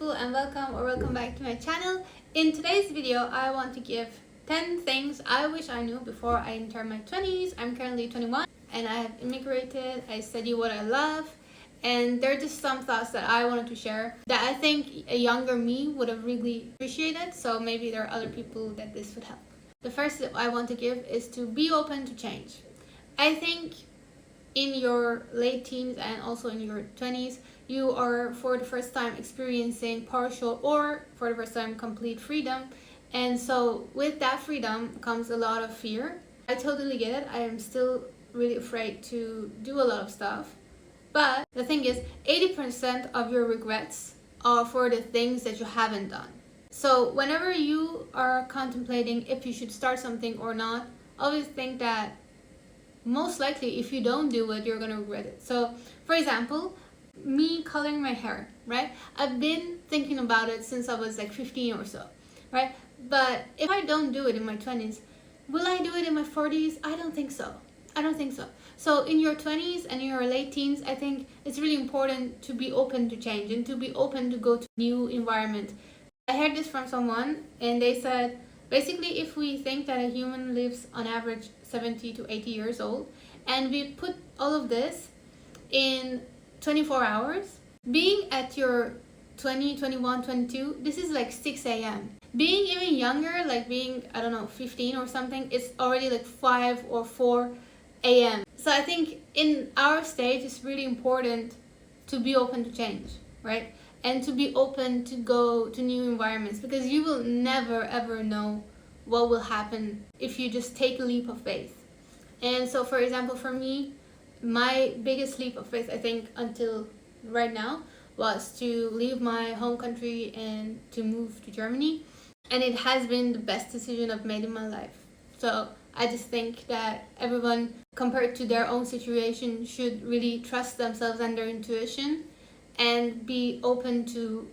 people, and welcome back to my channel. In today's video, I want to give 10 things I wish I knew before I entered my 20s. I'm currently 21 and I have immigrated. I study what I love, and there are just some thoughts that I wanted to share that I think a younger me would have really appreciated, so maybe there are other people that this would help. The first tip I want to give is to be open to change. I think in your late teens and also in your 20s, you are for the first time experiencing partial or for the first time complete freedom. And so with that freedom comes a lot of fear. I totally get it. I am still really afraid to do a lot of stuff. But the thing is, 80% of your regrets are for the things that you haven't done. So whenever you are contemplating if you should start something or not, always think that most likely if you don't do it, you're gonna regret it. So for example, me coloring my hair, right? I've been thinking about it since I was like 15 or so, right? But if I don't do it in my 20s, will I do it in my 40s? I don't think so. So in your 20s and in your late teens, I think it's really important to be open to change and to be open to go to a new environment. I heard this from someone and they said, basically, if we think that a human lives on average 70 to 80 years old, and we put all of this in 24 hours, being at your 20, 21, 22, this is like 6 a.m. Being even younger, like being, I don't know, 15 or something, it's already like 5 or 4 a.m. So I think in our stage, it's really important to be open to change, right? And to be open to go to new environments, because you will never ever know what will happen if you just take a leap of faith. And so for example, for me, my biggest leap of faith, I think until right now, was to leave my home country and to move to Germany. And it has been the best decision I've made in my life. So I just think that everyone, compared to their own situation, should really trust themselves and their intuition and be open to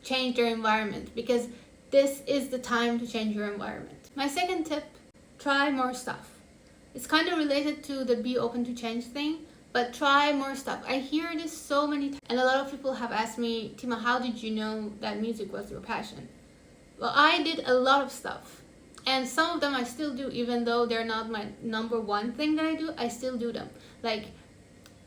change their environment, because this is the time to change your environment. My second tip, try more stuff. It's kind of related to the be open to change thing, but try more stuff. I hear this so many times, and a lot of people have asked me, Tima, how did you know that music was your passion? Well, I did a lot of stuff, and some of them I still do, even though they're not my number one thing that I do, I still do them. Like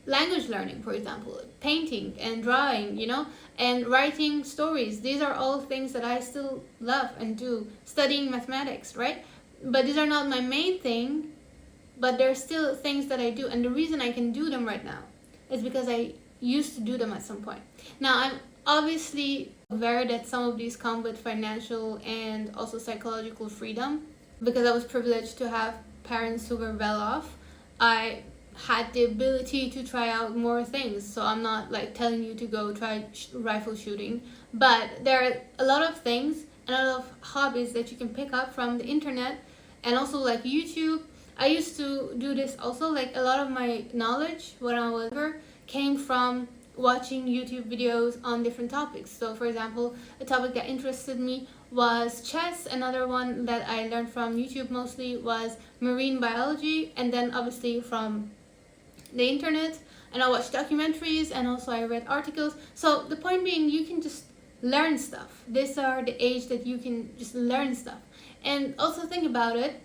language learning, for example, painting and drawing, and writing stories. These are all things that I still love and do. Studying mathematics, right? But these are not my main thing, but they're still things that I do. And the reason I can do them right now is because I used to do them at some point. Now, I'm obviously aware that some of these come with financial and also psychological freedom. Because I was privileged to have parents who were well off, I had the ability to try out more things. So I'm not like telling you to go try rifle shooting, but there are a lot of things and a lot of hobbies that you can pick up from the internet and also like YouTube. I used to do this also, like a lot of my knowledge when I was younger came from watching YouTube videos on different topics. So for example, a topic that interested me was chess. Another one that I learned from YouTube mostly was marine biology, and then obviously from the internet, and I watched documentaries and also I read articles. So the point being, you can just learn stuff. These are the age that you can just learn stuff. And also think about it,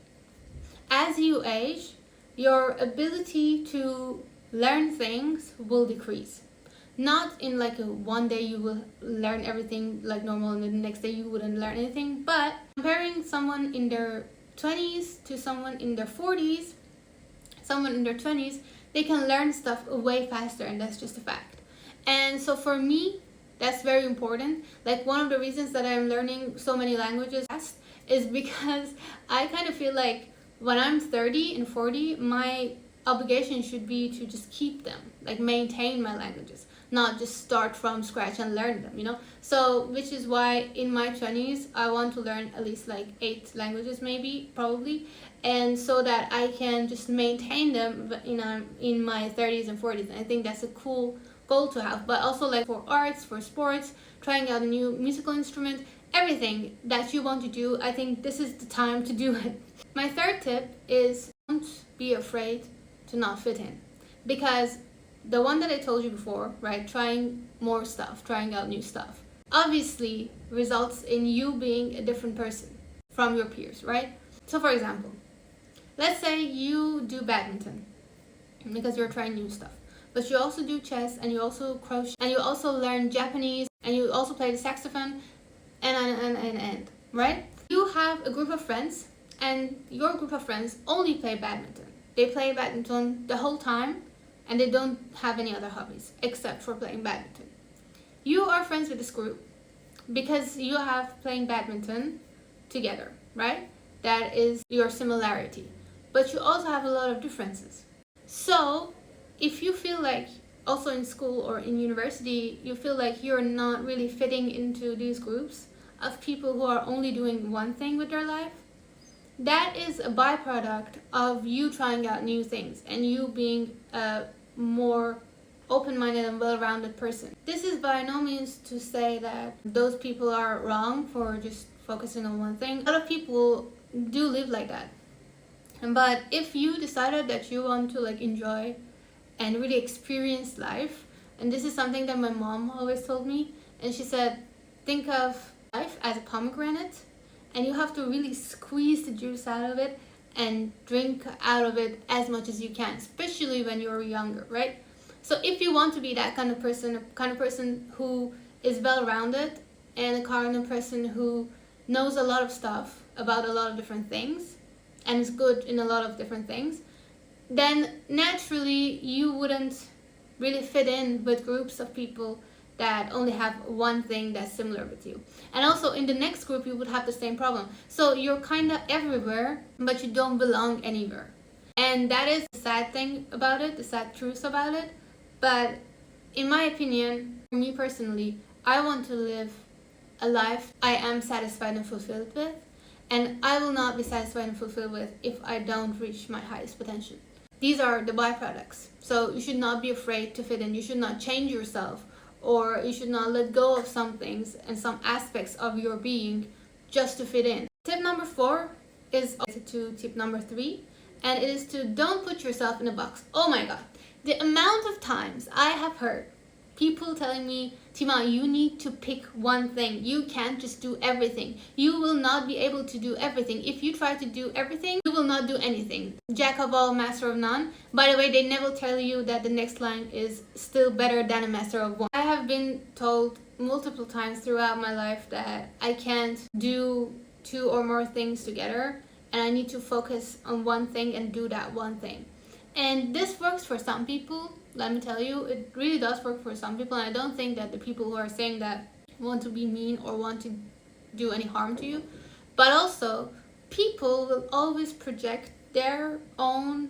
as you age, your ability to learn things will decrease. Not in like a one day you will learn everything like normal and the next day you wouldn't learn anything, but comparing someone in their 20s to someone in their 40s, someone in their 20s, they can learn stuff way faster, and that's just a fact. And so for me, that's very important. Like one of the reasons that I'm learning so many languages fast is because I kind of feel like when I'm 30 and 40, my obligation should be to just keep them, like maintain my languages, not just start from scratch and learn them, So which is why in my 20s, I want to learn at least like 8 languages, maybe, probably, and so that I can just maintain them in my 30s and 40s. And I think that's a cool goal to have. But also like for arts, for sports, trying out a new musical instrument, everything that you want to do, I think this is the time to do it. My third tip is don't be afraid to not fit in, because the one that I told you before, right, trying more stuff, trying out new stuff, obviously results in you being a different person from your peers, right? So for example, let's say you do badminton because you're trying new stuff, but you also do chess, and you also crochet, and you also learn Japanese, and you also play the saxophone, and right? You have a group of friends, and your group of friends only play badminton. They play badminton the whole time, and they don't have any other hobbies except for playing badminton. You are friends with this group because you have playing badminton together, right? That is your similarity. But you also have a lot of differences. So if you feel like, also in school or in university, you feel like you're not really fitting into these groups of people who are only doing one thing with their life, that is a byproduct of you trying out new things and you being a more open-minded and well-rounded person. This is by no means to say that those people are wrong for just focusing on one thing. A lot of people do live like that. But if you decided that you want to enjoy and really experience life, and this is something that my mom always told me, and she said, think of life as a pomegranate, and you have to really squeeze the juice out of it and drink out of it as much as you can, especially when you're younger, right? So if you want to be that kind of person who is well-rounded, and a kind of person who knows a lot of stuff about a lot of different things and is good in a lot of different things, then naturally you wouldn't really fit in with groups of people that only have one thing that's similar with you. And also in the next group you would have the same problem. So you're kind of everywhere, but you don't belong anywhere. And that is the sad thing about it, the sad truth about it. But in my opinion, for me personally, I want to live a life I am satisfied and fulfilled with. And I will not be satisfied and fulfilled with if I don't reach my highest potential. These are the byproducts. So you should not be afraid to fit in. You should not change yourself, or you should not let go of some things and some aspects of your being just to fit in. Tip number 4 is related to tip number 3, and it is to don't put yourself in a box. Oh my god. The amount of times I have heard people telling me, Tima, you need to pick one thing. You can't just do everything. You will not be able to do everything. If you try to do everything, you will not do anything. Jack of all, master of none. By the way, they never tell you that the next line is still better than a master of one. I have been told multiple times throughout my life that I can't do 2 or more things together, and I need to focus on one thing and do that one thing. And this works for some people. Let me tell you, it really does work for some people, and I don't think that the people who are saying that want to be mean or want to do any harm to you. But also, people will always project their own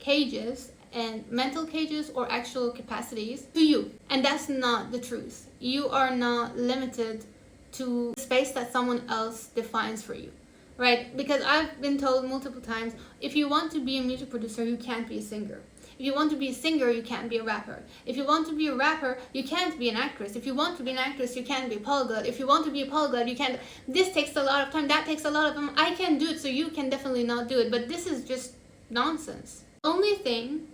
cages and mental cages or actual capacities to you, and that's not the truth. You are not limited to the space that someone else defines for you. Right? Because I've been told multiple times, if you want to be a music producer, you can't be a singer. If you want to be a singer, you can't be a rapper. If you want to be a rapper, you can't be an actress. If you want to be an actress, you can't be a polyglot. If you want to be a polyglot, you can't. This takes a lot of time, that takes a lot of time. I can do it, so you can definitely not do it. But this is just nonsense. The only thing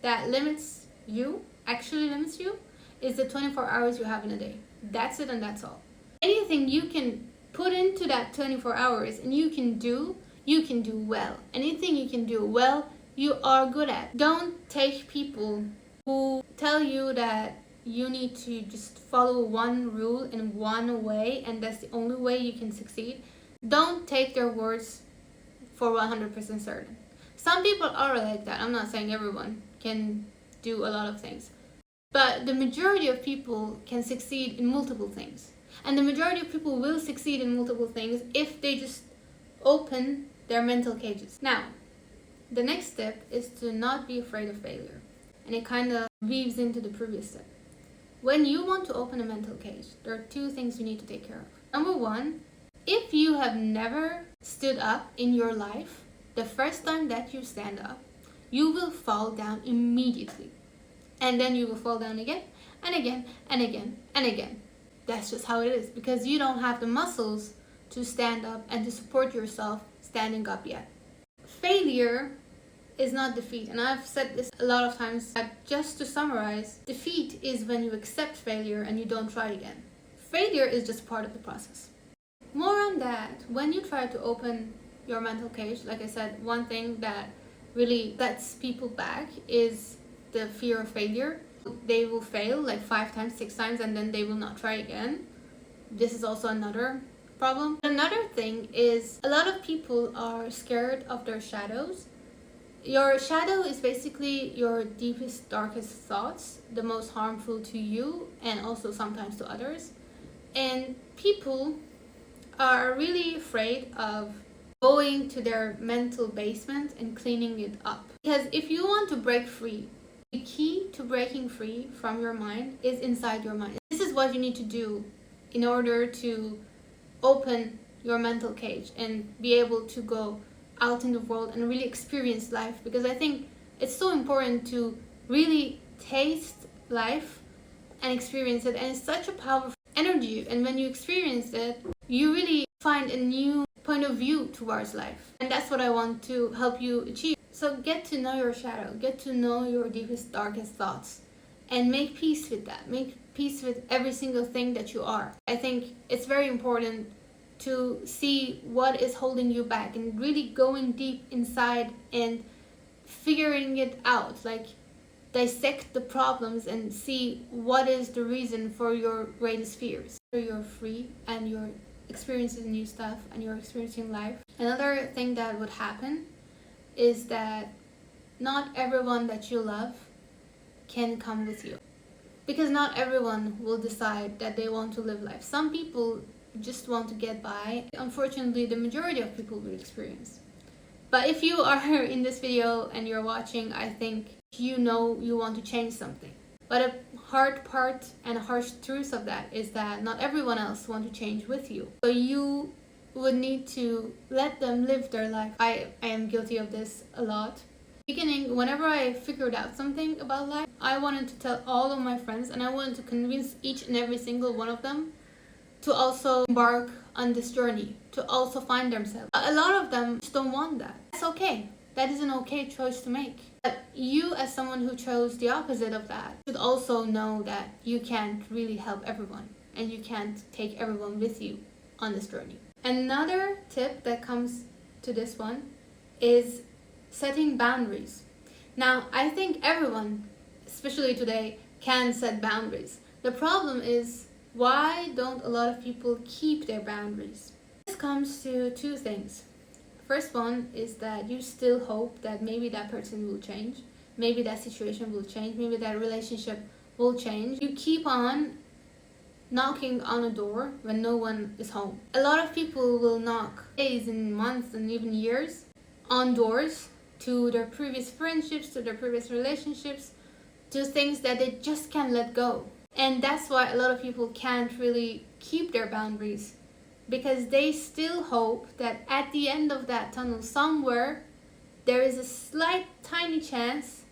that limits you, actually limits you, is the 24 hours you have in a day. That's it, and that's all. Anything you can put into that 24 hours and you can do well. Anything you can do well, you are good at. Don't take people who tell you that you need to just follow one rule in one way and that's the only way you can succeed. Don't take their words for 100% certain. Some people are like that. I'm not saying everyone can do a lot of things, but the majority of people can succeed in multiple things. And the majority of people will succeed in multiple things if they just open their mental cages. Now, the next step is to not be afraid of failure. And it kind of weaves into the previous step. When you want to open a mental cage, there are 2 things you need to take care of. Number 1, if you have never stood up in your life, the first time that you stand up, you will fall down immediately. And then you will fall down again, and again, and again, and again. That's just how it is, because you don't have the muscles to stand up and to support yourself standing up yet. Failure is not defeat, and I've said this a lot of times, but just to summarize, defeat is when you accept failure and you don't try it again. failure is just part of the process. More on that, when you try to open your mental cage, like I said, one thing that really sets people back is the fear of failure. They will fail like 5 times, 6 times, and then they will not try again. This is also another problem. Another thing is a lot of people are scared of their shadows. Your shadow is basically your deepest, darkest thoughts, the most harmful to you and also sometimes to others. And people are really afraid of going to their mental basement and cleaning it up. Because if you want to break free, the key to breaking free from your mind is inside your mind. This is what you need to do in order to open your mental cage and be able to go out in the world and really experience life. Because I think it's so important to really taste life and experience it, and it's such a powerful energy, and when you experience it, you really find a new point of view towards life, and that's what I want to help you achieve. So get to know your shadow, get to know your deepest, darkest thoughts, and make peace with that. Make peace with every single thing that you are. I think it's very important to see what is holding you back and really going deep inside and figuring it out, like dissect the problems and see what is the reason for your greatest fears. So you're free and you're experiencing new stuff and you're experiencing life. Another thing that would happen is that not everyone that you love can come with you, because not everyone will decide that they want to live life. Some people just want to get by. Unfortunately, the majority of people will experience. But if you are in this video and you're watching, I think you know you want to change something. But a hard part and a harsh truth of that is that not everyone else wants to change with you. So you would need to let them live their life. I am guilty of this a lot. Beginning, whenever I figured out something about life, I wanted to tell all of my friends, and I wanted to convince each and every single one of them to also embark on this journey, to also find themselves. A lot of them just don't want that. That's okay. That is an okay choice to make. But you, as someone who chose the opposite of that, should also know that you can't really help everyone, and you can't take everyone with you on this journey. Another tip that comes to this one is setting boundaries. Now, I think everyone, especially today, can set boundaries. The problem is, why don't a lot of people keep their boundaries? This comes to two things. First one is that you still hope that maybe that person will change, maybe that situation will change, maybe that relationship will change. You keep on knocking on a door when no one is home. A lot of people will knock days and months and even years on doors to their previous friendships, to their previous relationships, to things that they just can't let go. And that's why a lot of people can't really keep their boundaries, because they still hope that at the end of that tunnel somewhere there is a slight tiny chance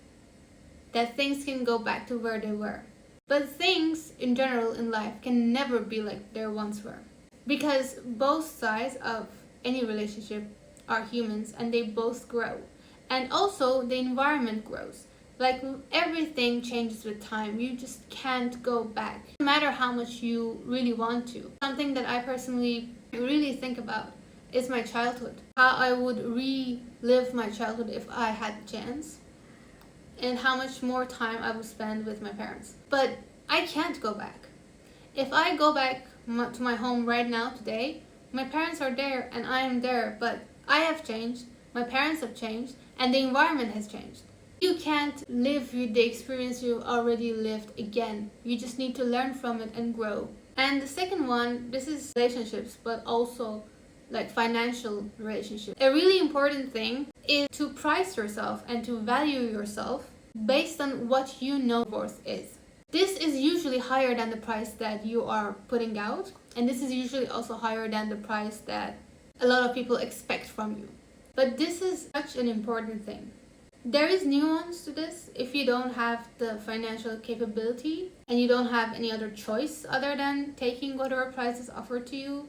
that things can go back to where they were. But things in general in life can never be like they once were, because both sides of any relationship are humans and they both grow, and also the environment grows. Like, everything changes with time. You just can't go back, no matter how much you really want to. Something that I personally really think about is my childhood. How I would relive my childhood if I had the chance, and how much more time I would spend with my parents. But I can't go back. If I go back to my home right now today, my parents are there and I am there, but I have changed, my parents have changed, and the environment has changed. You can't live the experience you already lived again. You just need to learn from it and grow. And the second one, this is relationships, but also like financial relationships. A really important thing is to price yourself and to value yourself based on what you know worth is. This is usually higher than the price that you are putting out, and this is usually also higher than the price that a lot of people expect from you. But this is such an important thing. There is nuance to this. If you don't have the financial capability and you don't have any other choice other than taking whatever price is offered to you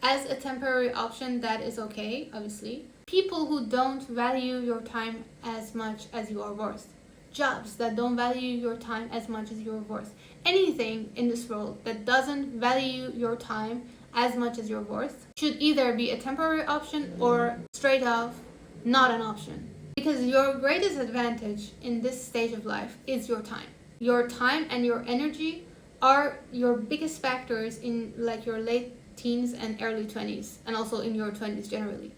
as a temporary option, that is okay, obviously. People who don't value your time as much as you are worth, jobs that don't value your time as much as you're worth. Anything in this world that doesn't value your time as much as you're worth should either be a temporary option or straight off not an option. Because your greatest advantage in this stage of life is your time. Your time and your energy are your biggest factors in like your late teens and early 20s, and also in your 20s generally.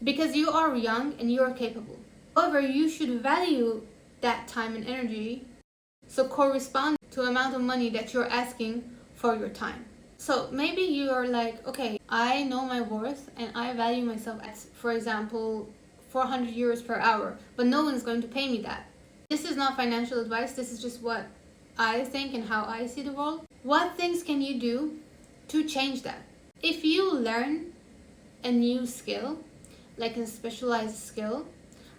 Because you are young and you are capable. However, you should value that time and energy so correspond to the amount of money that you're asking for your time. So maybe you are like, okay, I know my worth and I value myself at, for example, 400 euros per hour, but no one's going to pay me that. This is not financial advice, this is just what I think and how I see the world. What things can you do to change that? If you learn a new skill, like a specialized skill,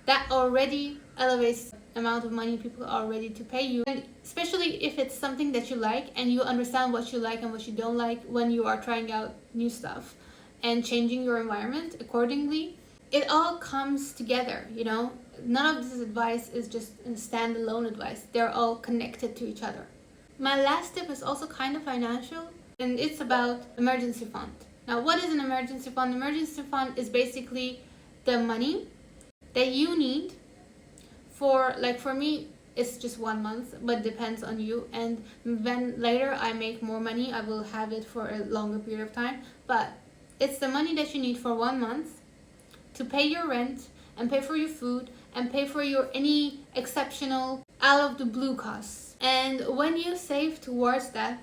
that already elevates the amount of money people are ready to pay you. And especially if it's something that you like and you understand what you like and what you don't like when you are trying out new stuff and changing your environment accordingly, it all comes together, you know? None of this advice is just a standalone advice. They're all connected to each other. My last tip is also kind of financial, and it's about emergency fund. Now, what is an emergency fund? Emergency fund is basically the money that you need for, like for me, it's just 1 month, but depends on you. And when later I make more money, I will have it for a longer period of time. But it's the money that you need for 1 month to pay your rent and pay for your food and pay for your any exceptional out of the blue costs. And when you save towards that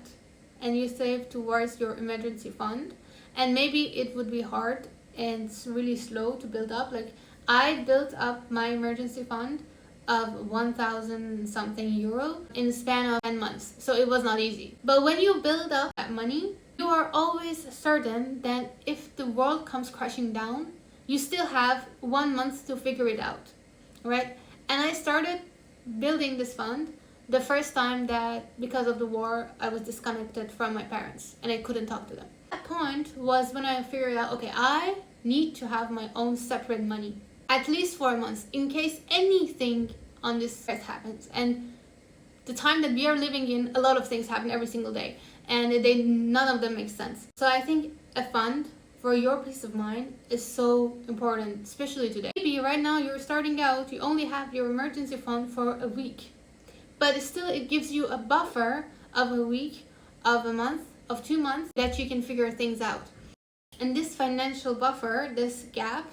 and you save towards your emergency fund, and maybe it would be hard and it's really slow to build up. Like I built up my emergency fund of 1,000 something euro in the span of 10 months. So it was not easy. But when you build up that money, you are always certain that if the world comes crashing down, you still have 1 month to figure it out, right? And I started building this fund the first time that because of the war, I was disconnected from my parents and I couldn't talk to them. That point was when I figured out, okay, I need to have my own separate money, at least 4 months, in case anything on this earth happens. And the time that we are living in, a lot of things happen every single day, and none of them make sense. So I think a fund for your peace of mind is so important, especially today. Maybe right now you're starting out, you only have your emergency fund for a week, but still it gives you a buffer of a week, of a month, of 2 months that you can figure things out. And this financial buffer, this gap,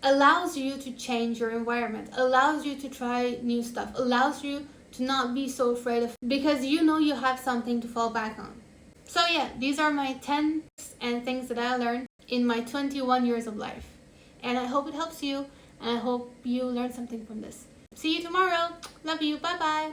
allows you to change your environment, allows you to try new stuff, allows you to not be so afraid of, because you know you have something to fall back on. So yeah, these are my 10 and things that I learned in my 21 years of life. And I hope it helps you, and I hope you learn something from this. See you tomorrow. Love you. Bye bye.